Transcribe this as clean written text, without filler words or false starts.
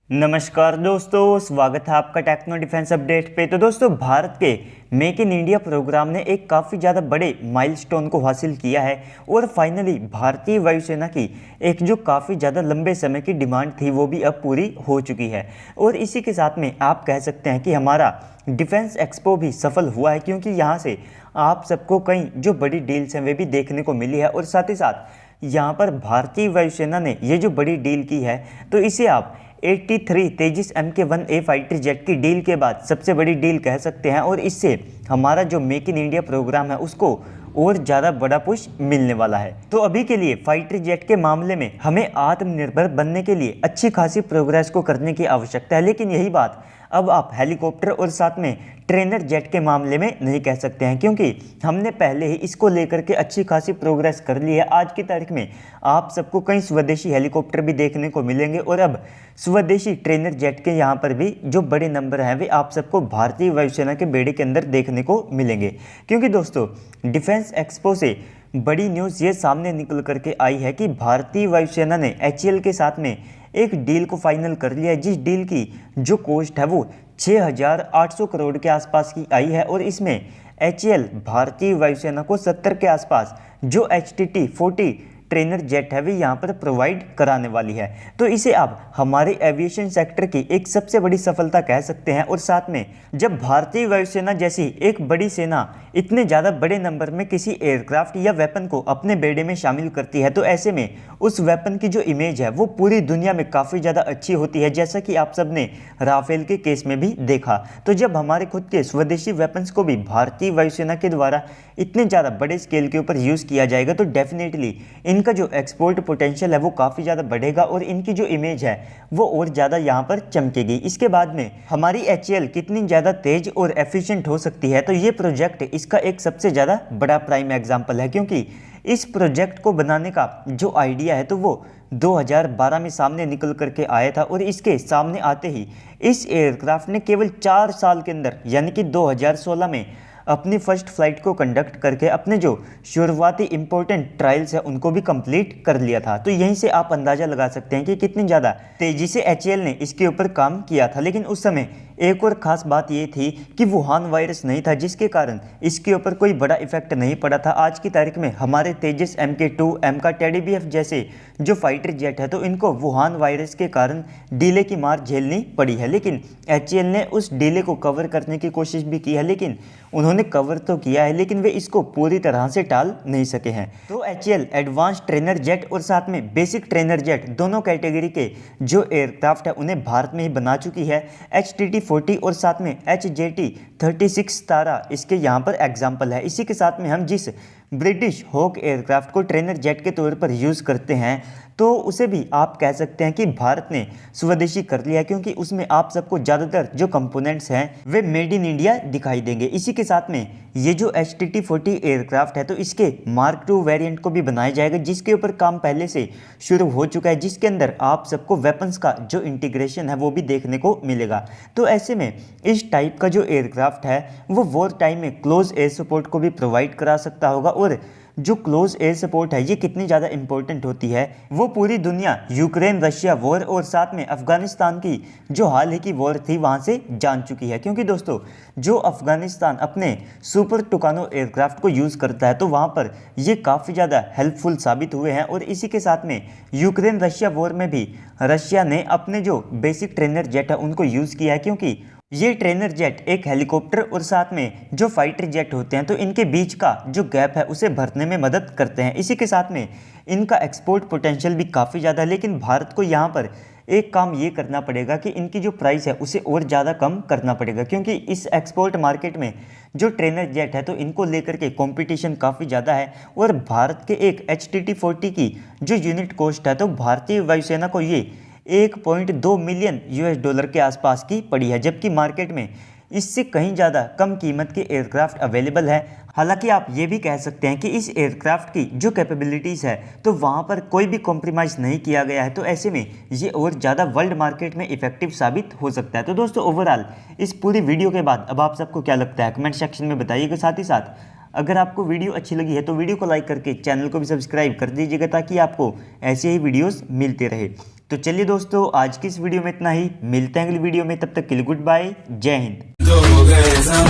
नमस्कार दोस्तों, स्वागत है आपका टेक्नो डिफेंस अपडेट पे। तो दोस्तों, भारत के मेक इन इंडिया प्रोग्राम ने एक काफ़ी ज़्यादा बड़े माइलस्टोन को हासिल किया है और फाइनली भारतीय वायुसेना की एक जो काफ़ी ज़्यादा लंबे समय की डिमांड थी वो भी अब पूरी हो चुकी है। और इसी के साथ में आप कह सकते हैं कि हमारा डिफेंस एक्सपो भी सफल हुआ है, क्योंकि यहाँ से आप सबको कई जो बड़ी डील्स हैं वे भी देखने को मिली है। और साथ ही साथ यहाँ पर भारतीय वायुसेना ने ये जो बड़ी डील की है, तो इसे आप 83 तेजिस Mk-1A फाइटर जेट की डील के बाद सबसे बड़ी डील कह सकते हैं। और इससे हमारा जो मेक इन इंडिया प्रोग्राम है उसको और ज़्यादा बड़ा पुश मिलने वाला है। तो अभी के लिए फाइटर जेट के मामले में हमें आत्मनिर्भर बनने के लिए अच्छी खासी प्रोग्रेस को करने की आवश्यकता है, लेकिन यही बात अब आप हेलीकॉप्टर और साथ में ट्रेनर जेट के मामले में नहीं कह सकते हैं, क्योंकि हमने पहले ही इसको लेकर के अच्छी खासी प्रोग्रेस कर ली है। आज की तारीख में आप सबको कई स्वदेशी हेलीकॉप्टर भी देखने को मिलेंगे और अब स्वदेशी ट्रेनर जेट के यहाँ पर भी जो बड़े नंबर हैं वे आप सबको भारतीय वायुसेना के बेड़े के अंदर देखने को मिलेंगे। क्योंकि दोस्तों, डिफेंस एक्सपो से बड़ी न्यूज़ ये सामने निकल करके आई है कि भारतीय वायुसेना ने HAL के साथ में एक डील को फाइनल कर लिया है, जिस डील की जो कॉस्ट है वो 6,800 करोड़ के आसपास की आई है। और इसमें HAL भारतीय वायुसेना को 70 के आसपास जो HTT-40 ट्रेनर जेट है वे यहाँ पर प्रोवाइड कराने वाली है। तो इसे आप हमारे एविएशन सेक्टर की एक सबसे बड़ी सफलता कह सकते हैं। और साथ में जब भारतीय वायुसेना जैसी एक बड़ी सेना इतने ज़्यादा बड़े नंबर में किसी एयरक्राफ्ट या वेपन को अपने बेड़े में शामिल करती है, तो ऐसे में उस वेपन की जो इमेज है वो पूरी दुनिया में काफ़ी ज़्यादा अच्छी होती है, जैसा कि आप सब ने राफेल के केस में भी देखा। तो जब हमारे खुद के स्वदेशी वेपन्स को भी भारतीय वायुसेना के द्वारा इतने ज़्यादा बड़े स्केल के ऊपर यूज़ किया जाएगा, तो डेफिनेटली इनका जो एक्सपोर्ट पोटेंशियल है वो काफ़ी ज़्यादा बढ़ेगा और इनकी जो इमेज है वो और ज़्यादा यहाँ पर चमकेगी। इसके बाद में हमारी HAL कितनी ज़्यादा तेज और एफिशिएंट हो सकती है, तो ये प्रोजेक्ट इसका एक सबसे ज़्यादा बड़ा प्राइम एग्जाम्पल है। क्योंकि इस प्रोजेक्ट को बनाने का जो आइडिया है तो वो 2012 में सामने निकल करके आया था, और इसके सामने आते ही इस एयरक्राफ्ट ने केवल 4 साल के अंदर यानी कि 2016 में अपनी फर्स्ट फ्लाइट को कंडक्ट करके अपने जो शुरुआती इंपॉर्टेंट ट्रायल्स है उनको भी कंप्लीट कर लिया था। तो यहीं से आप अंदाज़ा लगा सकते हैं कि कितनी ज़्यादा तेज़ी से HAL ने इसके ऊपर काम किया था। लेकिन उस समय एक और ख़ास बात ये थी कि वुहान वायरस नहीं था, जिसके कारण इसके ऊपर कोई बड़ा इफेक्ट नहीं पड़ा था। आज की तारीख में हमारे तेजस Mk-2 MK TDBF जैसे जो फाइटर जेट है तो इनको वुहान वायरस के कारण डीले की मार झेलनी पड़ी है। लेकिन HAL ने उस डीले को कवर करने की कोशिश भी की है, लेकिन उन्होंने कवर तो किया है लेकिन वे इसको पूरी तरह से टाल नहीं सके हैं। तो HAL एडवांस ट्रेनर जेट और साथ में बेसिक ट्रेनर जेट दोनों कैटेगरी के जो एयरक्राफ्ट है उन्हें भारत में ही बना चुकी है। HTT-40 और साथ में HJT-36 तारा इसके यहाँ पर एग्जाम्पल है। इसी के साथ में हम जिस ब्रिटिश हॉक एयरक्राफ्ट को ट्रेनर जेट के तौर पर यूज़ करते हैं तो उसे भी आप कह सकते हैं कि भारत ने स्वदेशी कर लिया, क्योंकि उसमें आप सबको ज़्यादातर जो कंपोनेंट्स हैं वे मेड इन इंडिया दिखाई देंगे। इसी के साथ में ये जो HTT-40 एयरक्राफ्ट है तो इसके Mark II वेरिएंट को भी बनाया जाएगा, जिसके ऊपर काम पहले से शुरू हो चुका है, जिसके अंदर आप सबको वेपन्स का जो इंटीग्रेशन है वो भी देखने को मिलेगा। तो ऐसे में इस टाइप का जो एयरक्राफ्ट है वो वॉर टाइम में क्लोज एयर सपोर्ट को भी प्रोवाइड करा सकता होगा। और जो क्लोज एयर सपोर्ट है ये कितनी ज़्यादा इंपॉर्टेंट होती है वो पूरी दुनिया यूक्रेन रशिया वॉर और साथ में अफगानिस्तान की जो हाल ही की वॉर थी वहाँ से जान चुकी है। क्योंकि दोस्तों, जो अफगानिस्तान अपने सुपर टुकानो एयरक्राफ्ट को यूज़ करता है तो वहाँ पर ये काफ़ी ज़्यादा हेल्पफुल साबित हुए हैं। और इसी के साथ में यूक्रेन रशिया वॉर में भी रशिया ने अपने जो बेसिक ट्रेनर जेट है उनको यूज़ किया है, क्योंकि ये ट्रेनर जेट एक हेलीकॉप्टर और साथ में जो फाइटर जेट होते हैं तो इनके बीच का जो गैप है उसे भरने में मदद करते हैं। इसी के साथ में इनका एक्सपोर्ट पोटेंशियल भी काफ़ी ज़्यादा है, लेकिन भारत को यहाँ पर एक काम ये करना पड़ेगा कि इनकी जो प्राइस है उसे और ज़्यादा कम करना पड़ेगा, क्योंकि इस एक्सपोर्ट मार्केट में जो ट्रेनर जेट है तो इनको लेकर के कंपटीशन काफ़ी ज़्यादा है। और भारत के एक HTT-40 की जो यूनिट कॉस्ट है तो भारतीय वायुसेना को ये 1.2 मिलियन $US के आसपास की पड़ी है, जबकि मार्केट में इससे कहीं ज़्यादा कम कीमत के एयरक्राफ्ट अवेलेबल है। हालांकि आप ये भी कह सकते हैं कि इस एयरक्राफ्ट की जो कैपेबिलिटीज़ है तो वहाँ पर कोई भी कॉम्प्रोमाइज़ नहीं किया गया है, तो ऐसे में ये और ज़्यादा वर्ल्ड मार्केट में इफेक्टिव साबित हो सकता है। तो दोस्तों, ओवरऑल इस पूरी वीडियो के बाद अब आप सबको क्या लगता है कमेंट सेक्शन में बताइएगा। साथ ही साथ अगर आपको वीडियो अच्छी लगी है तो वीडियो को लाइक करके चैनल को भी सब्सक्राइब कर दीजिएगा ताकि आपको ऐसे ही वीडियोस मिलते रहे। तो चलिए दोस्तों, आज की इस वीडियो में इतना ही। मिलते हैं अगली वीडियो में, तब तक के लिए गुड बाय, जय हिंद।